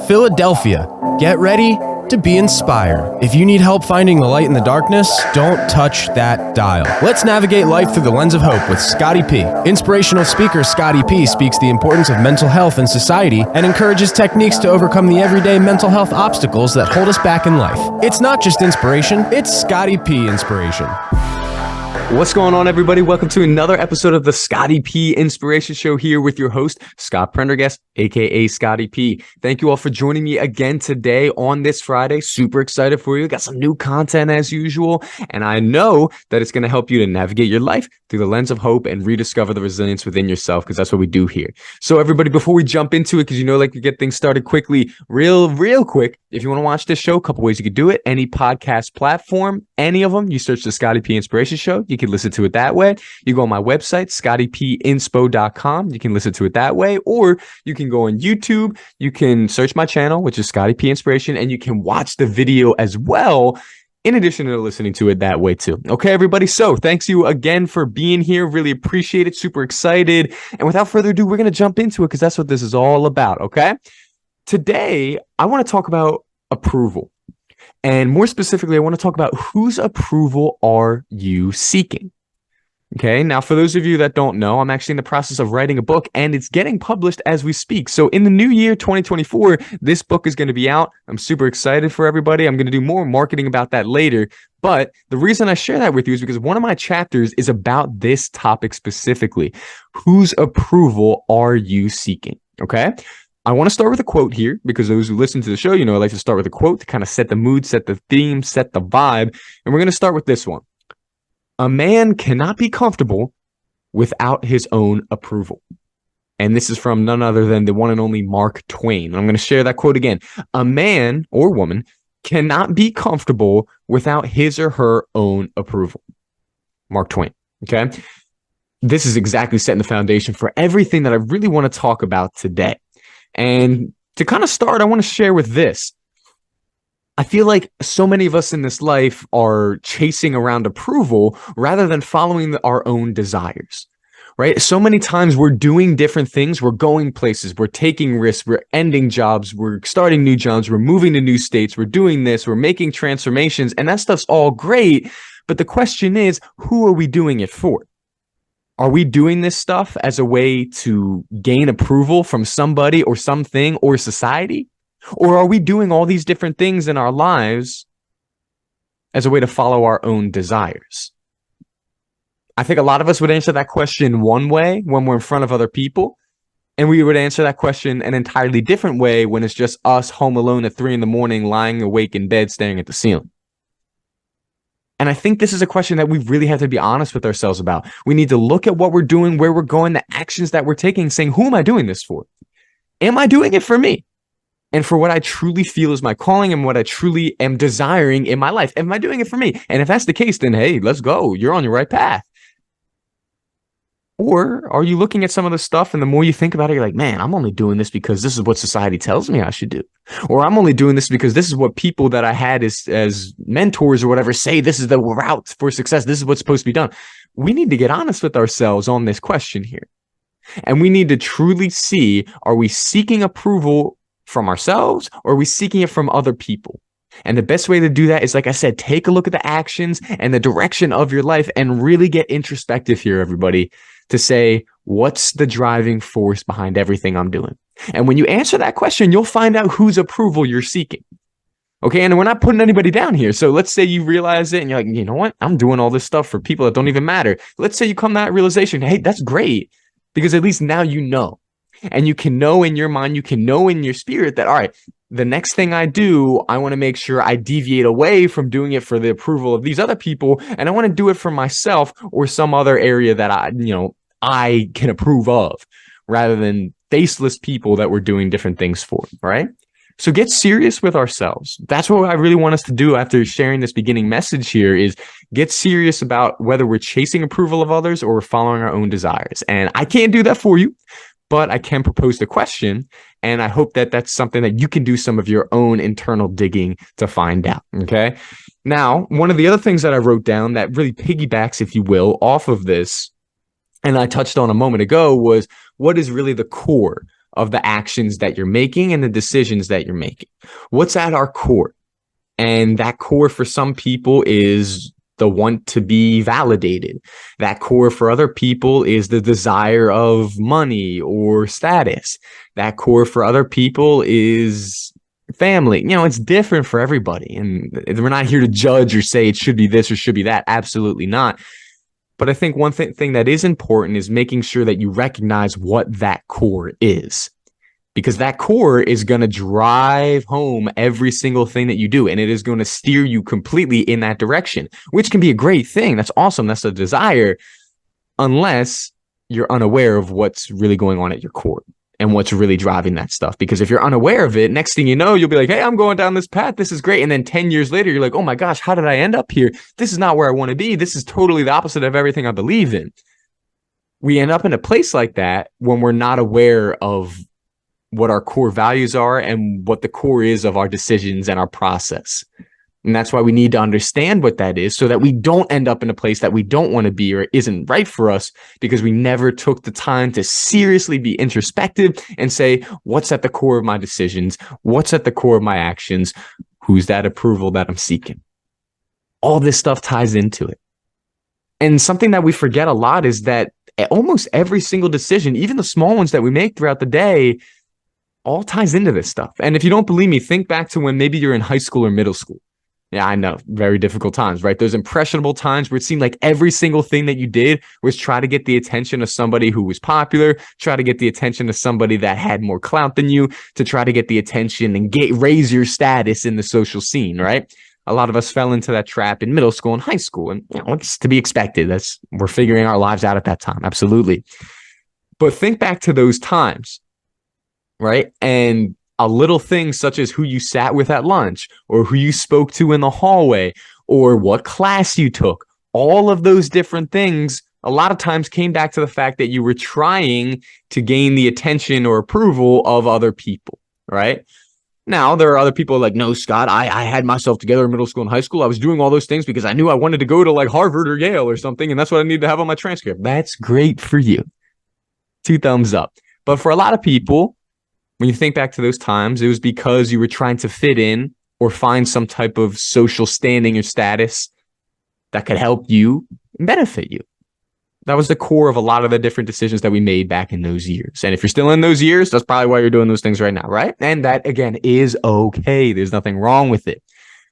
Philadelphia, get ready to be inspired. If you need help finding the light in the darkness, don't touch that dial. Let's navigate life through the lens of hope with Scotty P. Inspirational speaker Scotty P speaks the importance of mental health in society and encourages techniques to overcome the everyday mental health obstacles that hold us back in life. It's not just inspiration, it's Scotty P inspiration. What's going on, everybody? Welcome to another episode of the Scotty P Inspiration Show here with your host, Scott Prendergast, aka Scotty P. Thank you all for joining me again today on this Friday. Super excited for you. Got some new content as usual, and I know that it's going to help you to navigate your life through the lens of hope and rediscover the resilience within yourself, because that's what we do here. So everybody, before we jump into it, because you know, like to get things started quickly, real quick, if you want to watch this show, a couple ways you could do it. Any podcast platform, any of them, you search the Scotty P Inspiration Show. You can listen to it that way. You go on my website, scottypinspo.com. You can listen to it that way, or you can go on YouTube. You can search my channel, which is Scotty P Inspiration, and you can watch the video as well, in addition to listening to it that way too. Okay, everybody. So thanks you again for being here. Really appreciate it. Super excited. And without further ado, we're going to jump into it because that's what this is all about. Okay. Today, I want to talk about approval. And more specifically, I want to talk about whose approval are you seeking? Okay, now for those of you that don't know, I'm actually in the process of writing a book and it's getting published as we speak. So in the new year, 2024, this book is going to be out. I'm super excited for everybody. I'm going to do more marketing about that later. But the reason I share that with you is because one of my chapters is about this topic specifically. Whose approval are you seeking? Okay. I want to start with a quote here because those who listen to the show, you know, I like to start with a quote to kind of set the mood, set the theme, set the vibe. And we're going to start with this one. A man cannot be comfortable without his own approval. And this is from none other than the one and only Mark Twain. I'm going to share that quote again. A man or woman cannot be comfortable without his or her own approval. Mark Twain. Okay. This is exactly setting the foundation for everything that I really want to talk about today. And to kind of start, I want to share with this. I feel like so many of us in this life are chasing around approval rather than following our own desires, right? So many times we're doing different things. We're going places. We're taking risks. We're ending jobs. We're starting new jobs. We're moving to new states. We're doing this. We're making transformations. And that stuff's all great. But the question is, who are we doing it for? Are we doing this stuff as a way to gain approval from somebody or something or society? Or are we doing all these different things in our lives as a way to follow our own desires? I think a lot of us would answer that question one way when we're in front of other people. And we would answer that question an entirely different way when it's just us home alone at 3 a.m, lying awake in bed, staring at the ceiling. And I think this is a question that we really have to be honest with ourselves about. We need to look at what we're doing, where we're going, the actions that we're taking, saying, who am I doing this for? Am I doing it for me? And for what I truly feel is my calling and what I truly am desiring in my life? Am I doing it for me? And if that's the case, then hey, let's go. You're on your right path. Or are you looking at some of the stuff and the more you think about it, you're like, man, I'm only doing this because this is what society tells me I should do. Or I'm only doing this because this is what people that I had as mentors or whatever say this is the route for success. This is what's supposed to be done. We need to get honest with ourselves on this question here. And we need to truly see, are we seeking approval from ourselves or are we seeking it from other people? And the best way to do that is, like I said, take a look at the actions and the direction of your life and really get introspective here, everybody, to say, what's the driving force behind everything I'm doing? And when you answer that question, you'll find out whose approval you're seeking. Okay, and we're not putting anybody down here. So let's say you realize it and you're like, you know what? I'm doing all this stuff for people that don't even matter. Let's say you come to that realization, hey, that's great, because at least now you know. And you can know in your mind, you can know in your spirit that, all right, the next thing I do, I want to make sure I deviate away from doing it for the approval of these other people. And I want to do it for myself or some other area that I can approve of, rather than faceless people that we're doing different things for, right? So get serious with ourselves. That's what I really want us to do after sharing this beginning message here, is get serious about whether we're chasing approval of others or we're following our own desires. And I can't do that for you, but I can propose the question. And I hope that that's something that you can do some of your own internal digging to find out. Okay. Now, one of the other things that I wrote down that really piggybacks, if you will, off of this, and I touched on a moment ago, was what is really the core of the actions that you're making and the decisions that you're making. What's at our core? And that core for some people is the want to be validated. That core for other people is the desire of money or status. That core for other people is family. It's different for everybody. And we're not here to judge or say it should be this or should be that. Absolutely not. But I think one thing that is important is making sure that you recognize what that core is. Because that core is going to drive home every single thing that you do. And it is going to steer you completely in that direction, which can be a great thing. That's awesome. That's a desire, unless you're unaware of what's really going on at your core and what's really driving that stuff. Because if you're unaware of it, next thing you know, you'll be like, hey, I'm going down this path. This is great. And then 10 years later, you're like, oh my gosh, how did I end up here? This is not where I want to be. This is totally the opposite of everything I believe in. We end up in a place like that when we're not aware of what our core values are and what the core is of our decisions and our process. And that's why we need to understand what that is so that we don't end up in a place that we don't want to be or isn't right for us, because we never took the time to seriously be introspective and say, what's at the core of my decisions? What's at the core of my actions? Who's that approval that I'm seeking? All this stuff ties into it. And something that we forget a lot is that almost every single decision, even the small ones that we make throughout the day, all ties into this stuff. And if you don't believe me, think back to when maybe you're in high school or middle school. Yeah, I know, very difficult times, right? Those impressionable times where it seemed like every single thing that you did was try to get the attention of somebody who was popular, try to get the attention of somebody that had more clout than you, to try to get the attention and raise your status in the social scene, right? A lot of us fell into that trap in middle school and high school, and it's to be expected. We're figuring our lives out at that time, absolutely. But think back to those times, right? And a little thing such as who you sat with at lunch, or who you spoke to in the hallway, or what class you took, all of those different things a lot of times came back to the fact that you were trying to gain the attention or approval of other people, right? Now, there are other people like, no, Scott, I had myself together in middle school and high school. I was doing all those things because I knew I wanted to go to like Harvard or Yale or something, and that's what I need to have on my transcript. That's great for you. 2 thumbs up. But for a lot of people, when you think back to those times, it was because you were trying to fit in or find some type of social standing or status that could help you and benefit you. That was the core of a lot of the different decisions that we made back in those years. And if you're still in those years, that's probably why you're doing those things right now, right? And that, again, is okay. There's nothing wrong with it.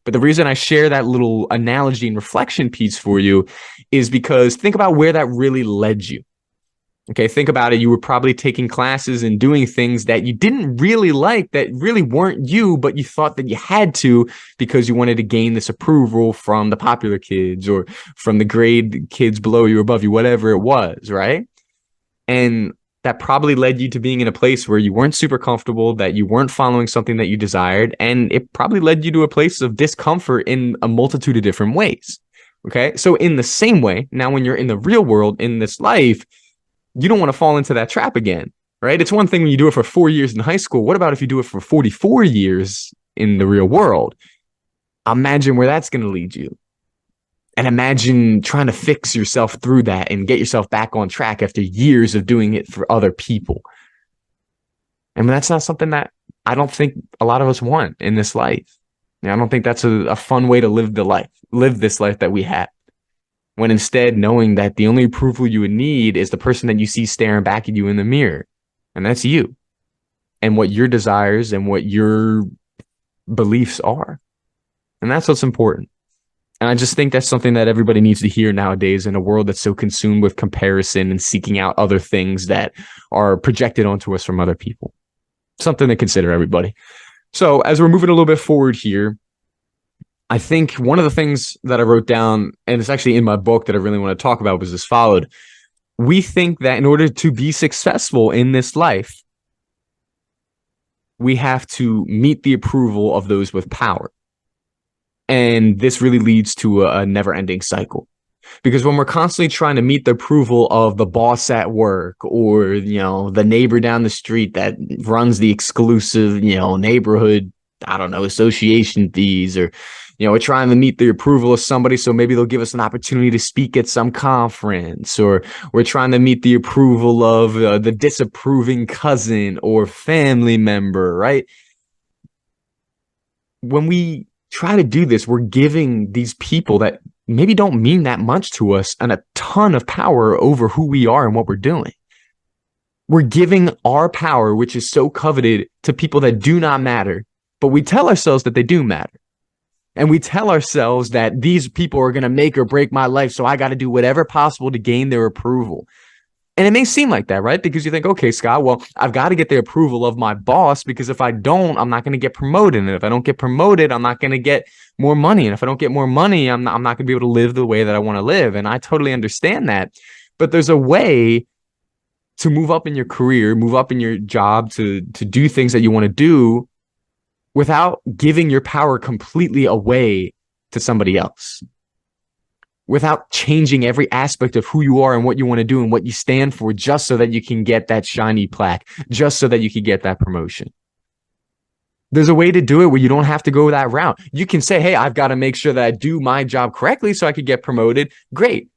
But the reason I share that little analogy and reflection piece for you is because think about where that really led you. Okay, think about it. You were probably taking classes and doing things that you didn't really like, that really weren't you, but you thought that you had to because you wanted to gain this approval from the popular kids or from the grade kids below you or above you, whatever it was, right? And that probably led you to being in a place where you weren't super comfortable, that you weren't following something that you desired, and it probably led you to a place of discomfort in a multitude of different ways. Okay, so in the same way, now when you're in the real world, in this life, you don't want to fall into that trap again, right? It's one thing when you do it for 4 years in high school. What about if you do it for 44 years in the real world? Imagine where that's going to lead you. And imagine trying to fix yourself through that and get yourself back on track after years of doing it for other people. And that's not something that I don't think a lot of us want in this life. I don't think that's a fun way to live this life that we have. When instead knowing that the only approval you would need is the person that you see staring back at you in the mirror. And that's you. And what your desires and what your beliefs are. And that's what's important. And I just think that's something that everybody needs to hear nowadays in a world that's so consumed with comparison and seeking out other things that are projected onto us from other people. Something to consider, everybody. So as we're moving a little bit forward here, I think one of the things that I wrote down, and it's actually in my book that I really want to talk about, was as followed. We think that in order to be successful in this life, we have to meet the approval of those with power. And this really leads to a never-ending cycle. Because when we're constantly trying to meet the approval of the boss at work, or, the neighbor down the street that runs the exclusive, neighborhood, association fees, or, We're trying to meet the approval of somebody, so maybe they'll give us an opportunity to speak at some conference, or we're trying to meet the approval of the disapproving cousin or family member, right? When we try to do this, we're giving these people that maybe don't mean that much to us and a ton of power over who we are and what we're doing. We're giving our power, which is so coveted, to people that do not matter, but we tell ourselves that they do matter. And we tell ourselves that these people are going to make or break my life, so I got to do whatever possible to gain their approval. And it may seem like that, right? Because you think, okay, Scott, well, I've got to get the approval of my boss, because if I don't, I'm not going to get promoted. And if I don't get promoted, I'm not going to get more money. And if I don't get more money, I'm not going to be able to live the way that I want to live. And I totally understand that. But there's a way to move up in your career, move up in your job, to do things that you want to do without giving your power completely away to somebody else, without changing every aspect of who you are and what you want to do and what you stand for, just so that you can get that shiny plaque, just so that you can get that promotion. There's a way to do it where you don't have to go that route. You can say, hey, I've got to make sure that I do my job correctly so I could get promoted. Great.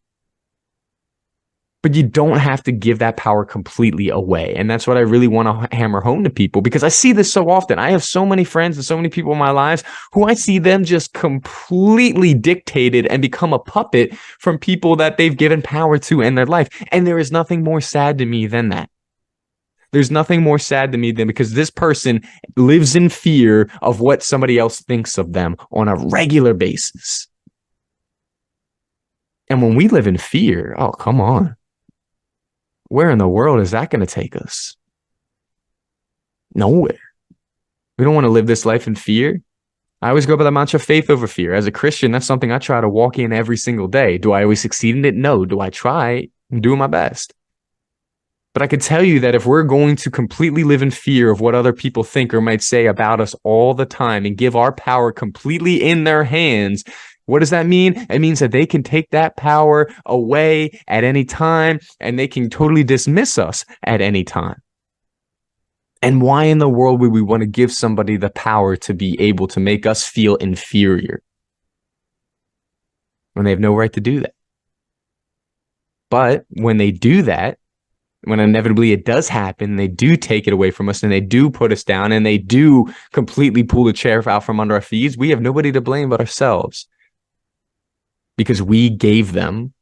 But you don't have to give that power completely away. And that's what I really want to hammer home to people, because I see this so often. I have so many friends and so many people in my lives who I see them just completely dictated and become a puppet from people that they've given power to in their life. And there is nothing more sad to me than that. There's nothing more sad to me than, because this person lives in fear of what somebody else thinks of them on a regular basis. And when we live in fear, oh, come on. Where in the world is that going to take us? Nowhere. We don't want to live this life in fear. I always go by the mantra, faith over fear. As a Christian, that's something I try to walk in every single day. Do I always succeed in it? No. Do I try? I'm doing my best. But I can tell you that if we're going to completely live in fear of what other people think or might say about us all the time and give our power completely in their hands, what does that mean? It means that they can take that power away at any time, and they can totally dismiss us at any time. And why in the world would we want to give somebody the power to be able to make us feel inferior when they have no right to do that? But when they do that, when inevitably it does happen, they do take it away from us, and they do put us down, and they do completely pull the chair out from under our feet, we have nobody to blame but ourselves. Because we gave them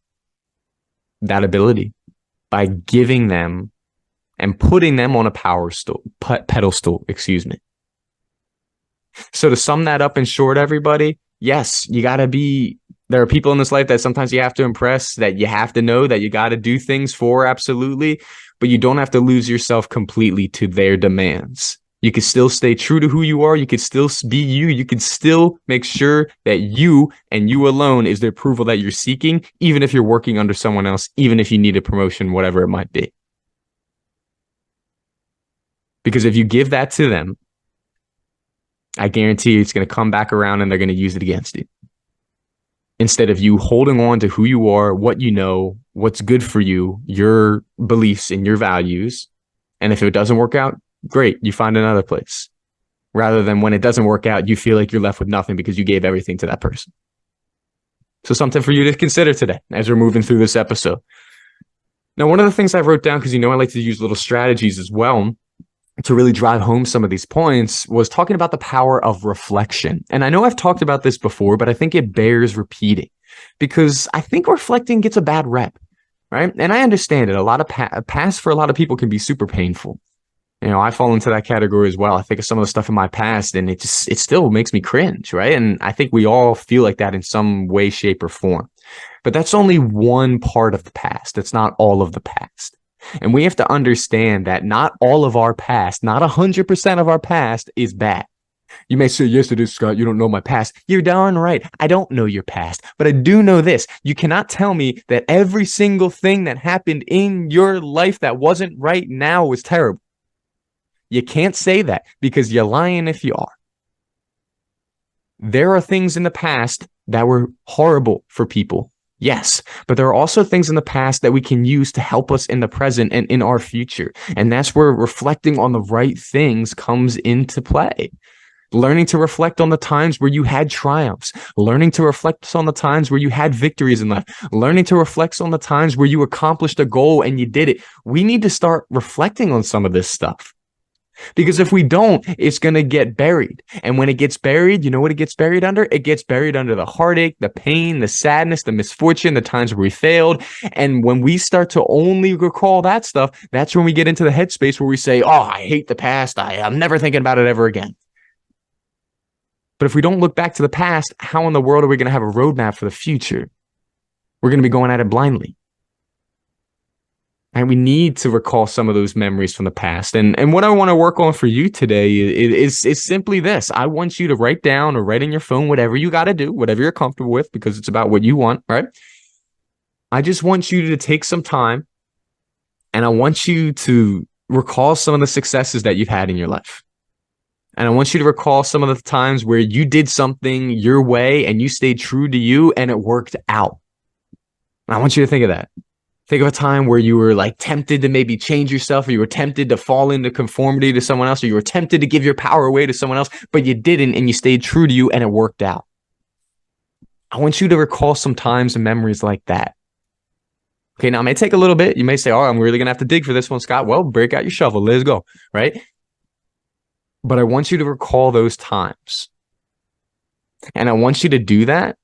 that ability by giving them and putting them on a pedestal. So to sum that up in short, everybody, yes, there are people in this life that sometimes you have to impress, that you have to know, that you got to do things for, absolutely. But you don't have to lose yourself completely to their demands. You can still stay true to who you are. You can still be you. You can still make sure that you and you alone is the approval that you're seeking, even if you're working under someone else, even if you need a promotion, whatever it might be. Because if you give that to them, I guarantee you it's going to come back around and they're going to use it against you. Instead of you holding on to who you are, what you know, what's good for you, your beliefs and your values. And if it doesn't work out, great, you find another place. Rather than when it doesn't work out, you feel like you're left with nothing because you gave everything to that person. So something for you to consider today as we're moving through this episode. Now, one of the things I wrote down, because I like to use little strategies as well to really drive home some of these points, was talking about the power of reflection. And I know I've talked about this before, but I think it bears repeating, because I think reflecting gets a bad rep, right? And I understand it. A lot of past for a lot of people can be super painful. I fall into that category as well. I think of some of the stuff in my past, and it still makes me cringe, right? And I think we all feel like that in some way, shape, or form. But that's only one part of the past. It's not all of the past. And we have to understand that not all of our past, not 100% of our past is bad. You may say, yes, it is, Scott. You don't know my past. You're darn right. I don't know your past, but I do know this. You cannot tell me that every single thing that happened in your life that wasn't right now was terrible. You can't say that, because you're lying if you are. There are things in the past that were horrible for people. Yes, but there are also things in the past that we can use to help us in the present and in our future. And that's where reflecting on the right things comes into play. learning to reflect on the times where you had triumphs, learning to reflect on the times where you had victories in life, learning to reflect on the times where you accomplished a goal and you did it. We need to start reflecting on some of this stuff. Because if we don't, it's going to get buried. And when it gets buried, you know what it gets buried under? It gets buried under the heartache, the pain, the sadness, the misfortune, the times where we failed. And when we start to only recall that stuff, that's when we get into the headspace where we say, oh, I hate the past. I'm never thinking about it ever again. But if we don't look back to the past, how in the world are we going to have a roadmap for the future? We're going to be going at it blindly. And we need to recall some of those memories from the past. And what I want to work on for you today is simply this. I want you to write down or write in your phone, whatever you got to do, whatever you're comfortable with, because it's about what you want, right? I just want you to take some time and I want you to recall some of the successes that you've had in your life. And I want you to recall some of the times where you did something your way and you stayed true to you and it worked out. And I want you to think of that. Think of a time where you were like tempted to maybe change yourself, or you were tempted to fall into conformity to someone else, or you were tempted to give your power away to someone else, but you didn't and you stayed true to you and it worked out. I want you to recall some times and memories like that. Okay, now it may take a little bit. You may say, oh, I'm really going to have to dig for this one, Scott. Well, break out your shovel. Let's go, right? But I want you to recall those times. And I want you to do that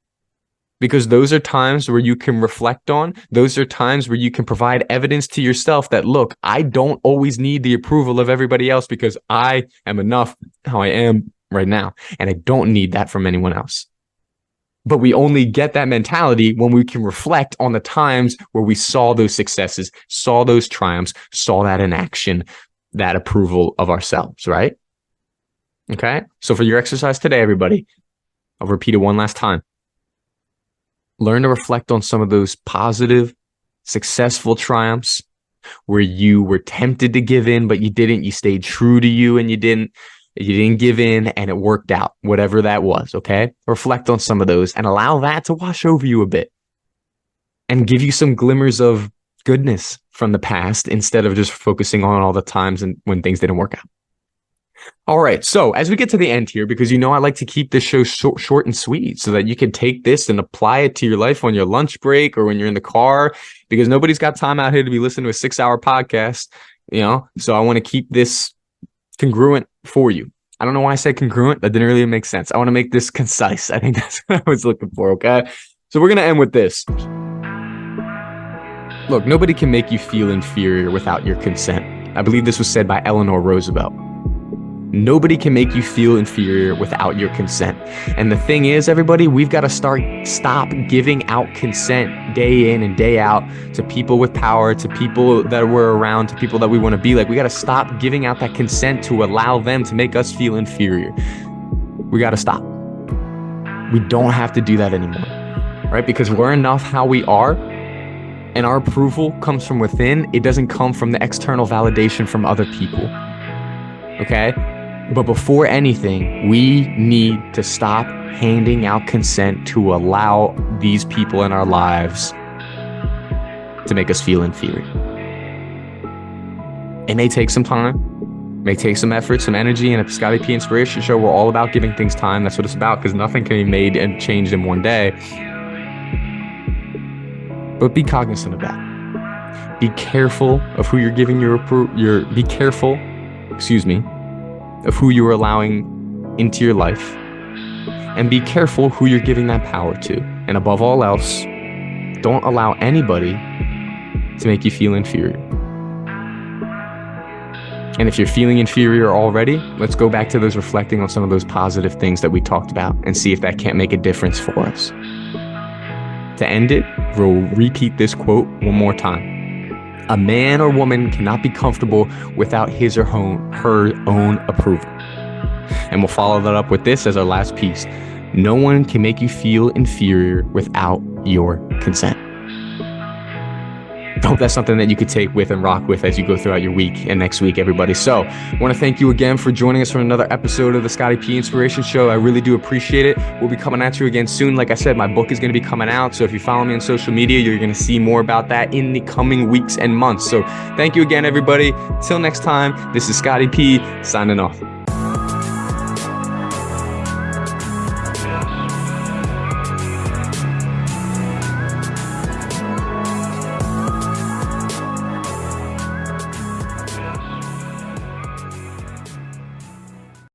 because those are times where you can reflect on. Those are times where you can provide evidence to yourself that, look, I don't always need the approval of everybody else because I am enough how I am right now. And I don't need that from anyone else. But we only get that mentality when we can reflect on the times where we saw those successes, saw those triumphs, saw that in action, that approval of ourselves, right? Okay. So for your exercise today, everybody, I'll repeat it one last time. Learn to reflect on some of those positive, successful triumphs where you were tempted to give in, but you didn't. You stayed true to you and you didn't give in and it worked out, whatever that was. Okay. Reflect on some of those and allow that to wash over you a bit and give you some glimmers of goodness from the past instead of just focusing on all the times and when things didn't work out. All right. So as we get to the end here, because you know I like to keep this show short and sweet so that you can take this and apply it to your life on your lunch break or when you're in the car, because nobody's got time out here to be listening to a 6-hour podcast, you know? So I want to keep this congruent for you. I don't know why I said congruent. That didn't really make sense. I want to make this concise. I think that's what I was looking for. Okay. So we're going to end with this. Look, nobody can make you feel inferior without your consent. I believe this was said by Eleanor Roosevelt. Nobody can make you feel inferior without your consent. And the thing is, everybody, we've got to stop giving out consent day in and day out to people with power, to people that we're around, to people that we want to be like. We got to stop giving out that consent to allow them to make us feel inferior. We got to stop. We don't have to do that anymore, right? Because we're enough how we are, and our approval comes from within. It doesn't come from the external validation from other people, okay? But before anything, we need to stop handing out consent to allow these people in our lives to make us feel inferior. It may take some time, may take some effort, some energy, and at the Scotty P Inspiration Show, we're all about giving things time. That's what it's about, because nothing can be made and changed in one day. But be cognizant of that. Be careful of who you're giving be careful, of who you're allowing into your life, and be careful who you're giving that power to. And above all else, don't allow anybody to make you feel inferior. And if you're feeling inferior already, let's go back to those reflecting on some of those positive things that we talked about and see if that can't make a difference for us. To end it, we'll repeat this quote one more time. A man or woman cannot be comfortable without his or her own approval. And we'll follow that up with this as our last piece. No one can make you feel inferior without your consent. I hope that's something that you could take with and rock with as you go throughout your week and next week, everybody. So I want to thank you again for joining us for another episode of the Scotty P Inspiration Show. I really do appreciate it. We'll be coming at you again soon. Like I said, my book is going to be coming out. So if you follow me on social media, you're going to see more about that in the coming weeks and months. So thank you again, everybody. Till next time, this is Scotty P signing off.